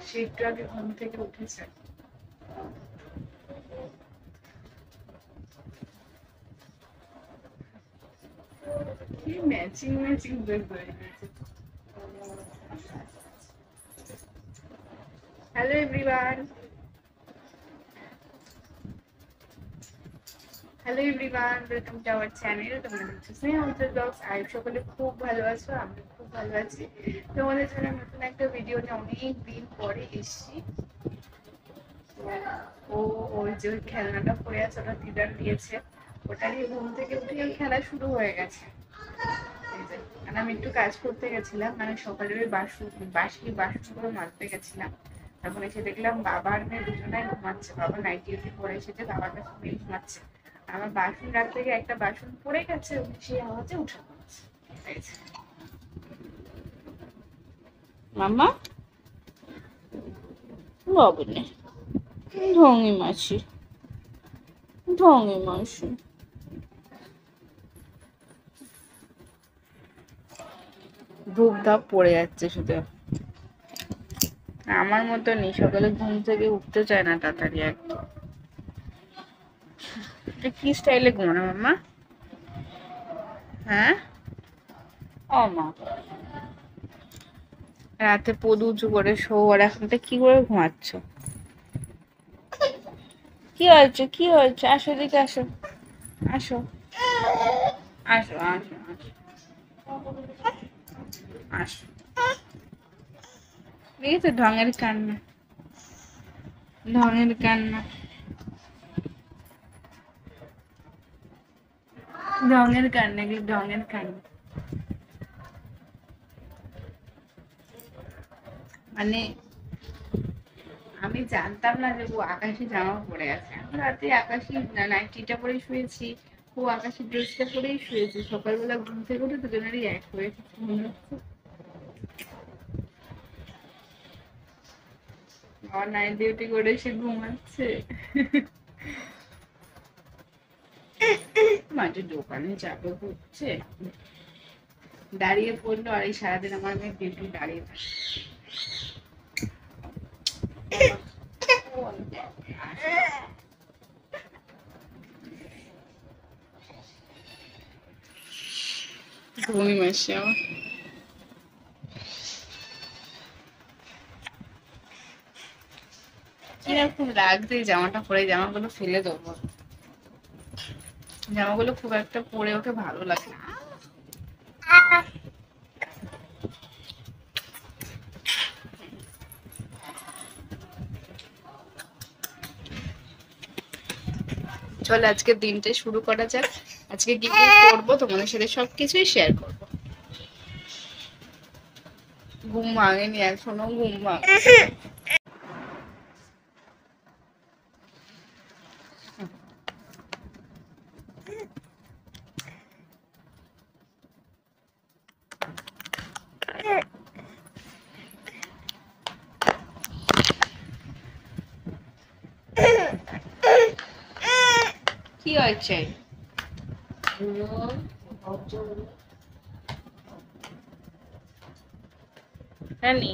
সে একটু আগে ঘুম থেকে উঠেছে। কি ম্যাচিং ম্যাচিং ড্রেস হয়ে গেছে। Hello everyone, hello everyone, welcome to our channel. তোমরা দেখছো স্নেহালতা ব্লগস। আর সকলে খুব ভালো আছো, আমি খুব ভালো আছি। তোমাদের জন্য নতুন একটা ভিডিও নিয়ে অনেক দিন পরে এসেছি। ও ওই যে খেলনাটা পড়ে আছে, ওটা দিদার দিয়েছে, ওটা নিয়ে ঘুম থেকে উঠে খেলা শুরু হয়ে গেছে। আর আমি একটু কাজ করতে গেছিলাম, মানে সকালে ওই বাসনগুলো মাজতে গেছিলাম। তখন এসে দেখলাম বাবা আর মেয়ে দুজনাই ঘুমাচ্ছে। বাবা নাইট ডিউটি করে এসেছে, বাবার কাছে মেয়ে ঘুমাচ্ছে। আমার বাসন রাখতে গিয়ে একটা বাসন পড়ে গেছে, সেই আওয়াজে উঠে পড়েছে। মামা বাবনে ঢঙি মাছি, ঢঙি মাছি। ধূপ ধাপ পড়ে যাচ্ছে শুধু। আমার মতনই সকালে ঘুম থেকে উঠতে চায় না তাড়াতাড়ি একদম। কি স্টাইলে ঘুমানো মাম্মা? হ্যাঁ ও মা, রাতে পদু উঁচু করে শো, আর এখন কি করে ঘুমাচ্ছ? কি হয়েছে, কি হয়েছে? আসো দিকে, আসো আসো আসো আসো আসো। দেখি তো ঢঙের কান্না, ঢঙের কান্না, ঢঙের কান্না, কি ঢঙের কান্না। মানে আমি জানতাম না যে ও আকাশি জামা পরে আছে। আমি রাতে আকাশি নাইটিটা পরে শুয়েছি, ও আকাশি ড্রেসটা পরেই শুয়েছে। সকালবেলা ঘুম থেকে উঠে দুজনেরই এক হয়েছে মনে হচ্ছে। আমার নাইট ডিউটি করে সে ঘুমাচ্ছে। মাঝে দোকানে যাবে ঘুরছে, দাঁড়িয়ে পড়লো। আর এই সারাদিন আমার মেয়ে ডিউটি দাঁড়িয়ে থাকে। ঘুমি মাসি আমার। কিরকম লাগছে এই জামাটা পরে, জামাগুলো ফেলে দেবো। জামাগুলো খুব একটা পরে ওঠে ভালো লাগে না। চল আজকে দিনটা শুরু করা যাক। আজকে কি কি করবো তোমাদের সাথে সবকিছুই শেয়ার করবো। ঘুম ভাঙেনি এখনো, ঘুম ভাঙে। কি হয়েছে? রানী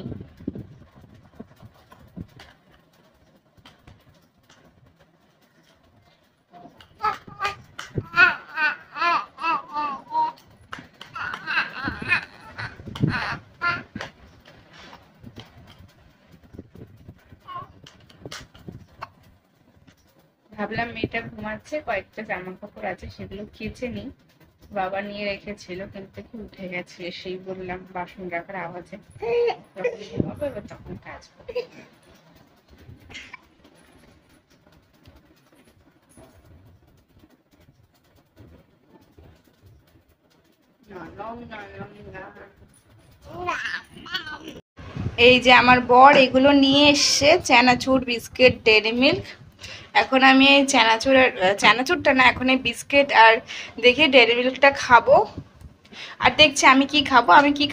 ভাবলাম মেয়েটা ঘুমাচ্ছে, কয়েকটা জামা কাপড় আছে সেগুলো কেচে নি। বাবা নিয়ে রেখেছিল, কিন্তু কি উঠে গেছে। সেই বললাম বাসন রাখার আওয়াজে যখন ঘুমাবো এবার তখন কাজ করবো। এই যে আমার বর এগুলো নিয়ে এসছে, চানাচুর, বিস্কিট, ডেয়ারি মিল্ক। এখন আমি এই চানাচুরটা না, এখন এই বিস্কিট আর দেখি ডেয়ারি মিল্কটা খাবো। আর দেখছি আমি কি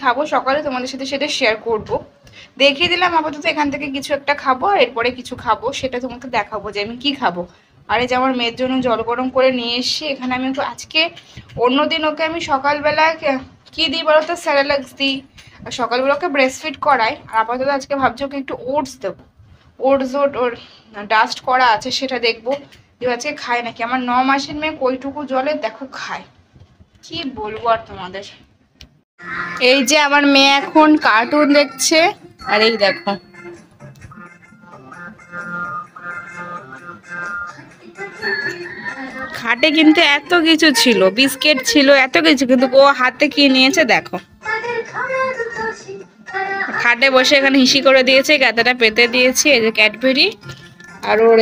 খাবো সকালে তোমাদের সাথে সেটা শেয়ার করব। দেখিয়ে দিলাম আপাতত এখান থেকে কিছু একটা খাবো, আর এরপরে কিছু খাবো, সেটা তোমাকে দেখাবো যে আমি কি খাবো। আর এই যে আমার মেয়ের জন্য জল গরম করে নিয়ে এসেছি এখানে। আমি আজকে অন্যদিন ওকে আমি সকালবেলা কি দিই বলো তো, স্যারেলাক্স দিই, আর সকালবেলা ওকে ব্রেস্টফিড করাই। আর আপাতত আজকে ভাবছি ওকে একটু ওটস দেবো। ওটস ওর ডাস্ট করা আছে, সেটা দেখবো যে আজকে খায় নাকি। আমার 9 মাসের মেয়ে কইটুকু জলে দেখো খায়, কি বলবো আর তোমাদের। এই যে আমার মেয়ে এখন কার্টুন দেখছে, আর এই দেখো খাটে কিন্তু এত কিছু ছিল, বিস্কিট ছিল, এত কিছু, কিন্তু ও হাতে কি নিয়েছে দেখো। খাটে বসে এখানে হিসি করে দিয়েছে, গাদাটা পেতে দিয়েছি, এই যে ক্যাডবেরি। আর ওর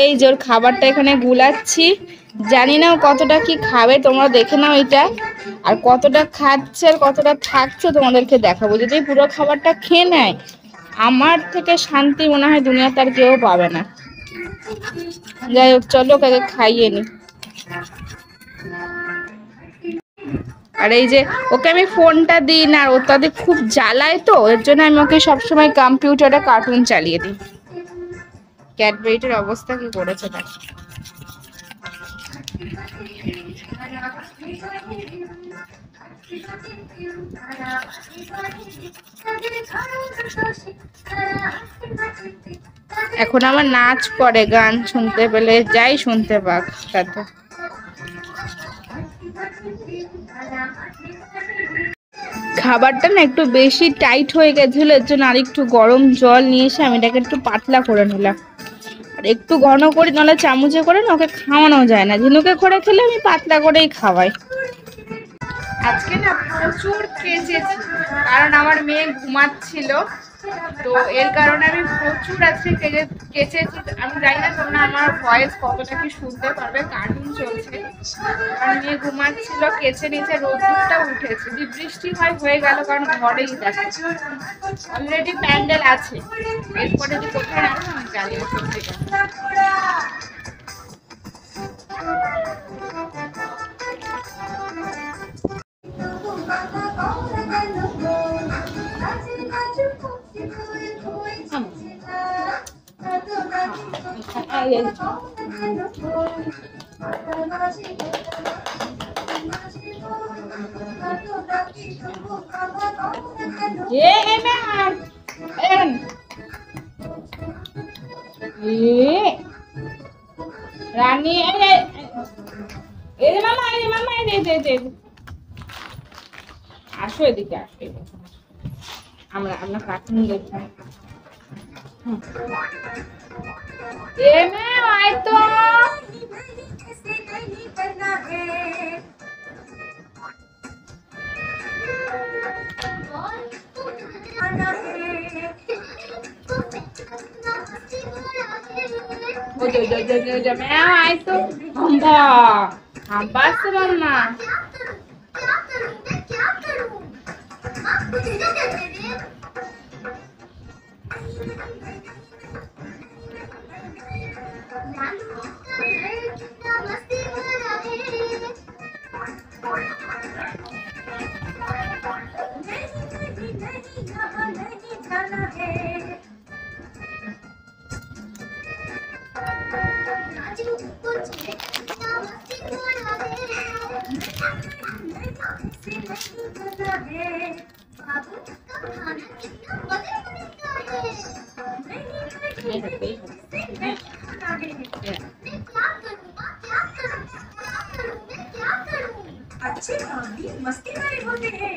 এই যে ওর খাবারটা এখানে গুলাচ্ছি। জানি না ও কতটা কি খাবে, তোমরা দেখে নাও এটা। আর কতটা খাচ্ছে আর কতটা থাকছে তোমাদেরকে দেখাবো। যদি পুরো খাবারটা খেয়ে নেয়, আমার থেকে শান্তি মনে হয় দুনিয়াতে আর কেউ পাবে না। যাই হোক, চলো ওকে খাইয়ে নি। আর এই যে ওকে আমি ফোনটা দিই না, ও তাদের খুব জ্বালায়, তো এর জন্য আমি ওকে সবসময় কম্পিউটারে কার্টুন চালিয়ে দিই। ক্যাডবেরিটার অবস্থা কি করেছে দেখ। এখন আমার নাচ করে, গান শুনতে পেলে যাই শুনতে পাক তাতে। খাবারটা না একটু বেশি টাইট হয়ে গেছিল, এর জন্য আর একটু গরম জল নিয়ে এসে আমি এটাকে একটু পাতলা করে নিলাম। আর একটু ঘন করে, নাহলে চামচে করে না ওকে খাওয়ানো যায় না। ঝিনুকে করে খেলে আমি পাতলা করেই খাওয়াই। আজকে না প্রচুর কেচেছি, কারণ আমার মেয়ে ঘুমাচ্ছিল, তো এর কারণে আমি প্রচুর আজকে কেচেছি। আমি জানি না তোমরা আমার ভয়েস কতটা কি শুনতে পারবে, কার্টুন চলছে, কারণ মেয়ে ঘুমাচ্ছিল, কেচে নিচে, রোদ্দুরটা উঠেছে। যদি বৃষ্টি হয়ে গেল, কারণ ঘরেই দেখো অলরেডি প্যান্ডেল আছে, এরপরে যে কোথায় রাখবো আমি জানি না সত্যিটা। রানী মামা আসো এদিকে, আসো, আমরা কার্টুন দেখি। আয় তো, আয় তো, হাম্বা হাম্বা আসছে মাম্মা। अच्छे भाभी मस्ती वाले होते हैं।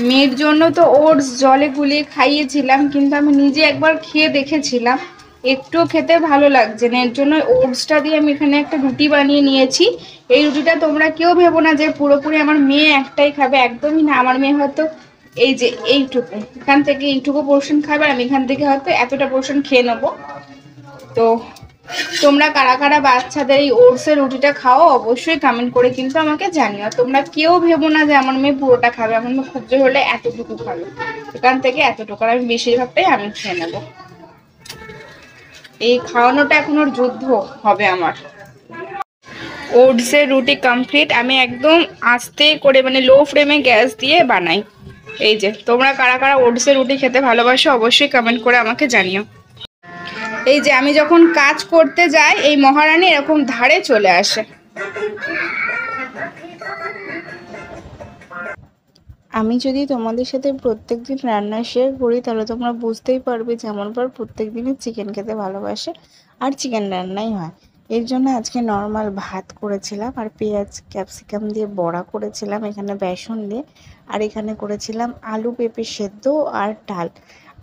মেয়ের জন্য তো ওটস জলে গুলিয়ে খাইয়েছিলাম, কিন্তু আমি নিজে একবার খেয়ে দেখেছিলাম, একটু খেতে ভালো লাগছে না। এর জন্য ওটসটা দিয়ে আমি এখানে একটা রুটি বানিয়ে নিয়েছি। এই রুটিটা তোমরা কেউ ভেবো না যে পুরোপুরি আমার মেয়ে একটাই খাবে, একদমই না। আমার মেয়ে হয়তো এই যে এইটুকু, এখান থেকে এইটুকু পোর্শন খাবে, আর আমি এখান থেকে হয়তো এতটা পোর্শন খেয়ে নেবো। তো তোমরা কারা কারা বাচ্চাদের এই ওটসের রুটিটা খাও অবশ্যই কমেন্ট করে কিন্তু আমাকে জানিও। তোমরা কেউ ভেবো না যে আমার মেয়ে পুরোটা খাবে, আমার মেয়ে খুব জোর হলে এতটুকু খাবে, এখান থেকে এতটুকু, আর আমি বেশিরভাগটাই আমি খেয়ে নেবো। এই খাওয়ানোটা এখন ওর যুদ্ধ হবে আমার। ওটসের রুটি কমপ্লিট। আমি একদম আস্তে করে মানে লো ফ্লেমে গ্যাস দিয়ে বানাই। এই যে তোমরা কারা কারা ওটসের রুটি খেতে ভালোবাসো অবশ্যই কমেন্ট করে আমাকে জানিও। এই যে আমি যখন কাজ করতে যাই এই মহারানী এরকম ধারে চলে আসে। আমি যদি তোমাদের সাথে প্রত্যেকদিন রান্না শেয়ার করি তাহলে তোমরা বুঝতেই পারবে যে আমার পর প্রত্যেক দিনই চিকেন খেতে ভালোবাসে আর চিকেন রান্নাই হয়। এর জন্য আজকে নর্মাল ভাত করেছিলাম, আর পেঁয়াজ ক্যাপসিকাম দিয়ে বড়া করেছিলাম এখানে বেসন দিয়ে, আর এখানে করেছিলাম আলু পেঁপে সেদ্ধ আর ডাল।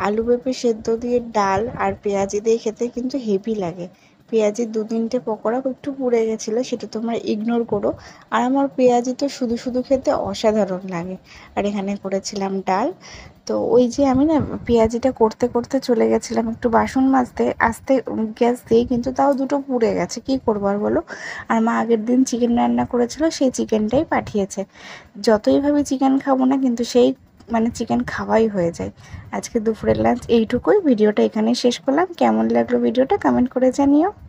আলু পেঁপে সেদ্ধ দিয়ে ডাল আর পেঁয়াজি দিয়ে খেতে কিন্তু হেভি লাগে। পেঁয়াজির 2-3টে পকোড়া একটু পুড়ে গেছিলো, সেটা তোমরা ইগনোর করো। আর আমার পেঁয়াজি তো শুধু শুধু খেতে অসাধারণ লাগে। আর এখানে করেছিলাম ডাল। তো ওই যে আমি না পেঁয়াজিটা করতে করতে চলে গেছিলাম একটু বাসন মাজতে আস্তে গ্যাস দিয়ে, কিন্তু তাও দুটো পুড়ে গেছে, কি করবো আর বলো। আর মা আগের দিন চিকেন রান্না করেছিল, সেই চিকেনটাই পাঠিয়েছে। যতই ভাবে চিকেন খাবো না, কিন্তু সেই মানে চিকেন খাওয়াই হয়ে যায়। আজকে দুপুরের লাঞ্চ এইটুকুই। ভিডিওটা এখানেই শেষ করলাম। কেমন লাগলো ভিডিওটা কমেন্ট করে জানিও।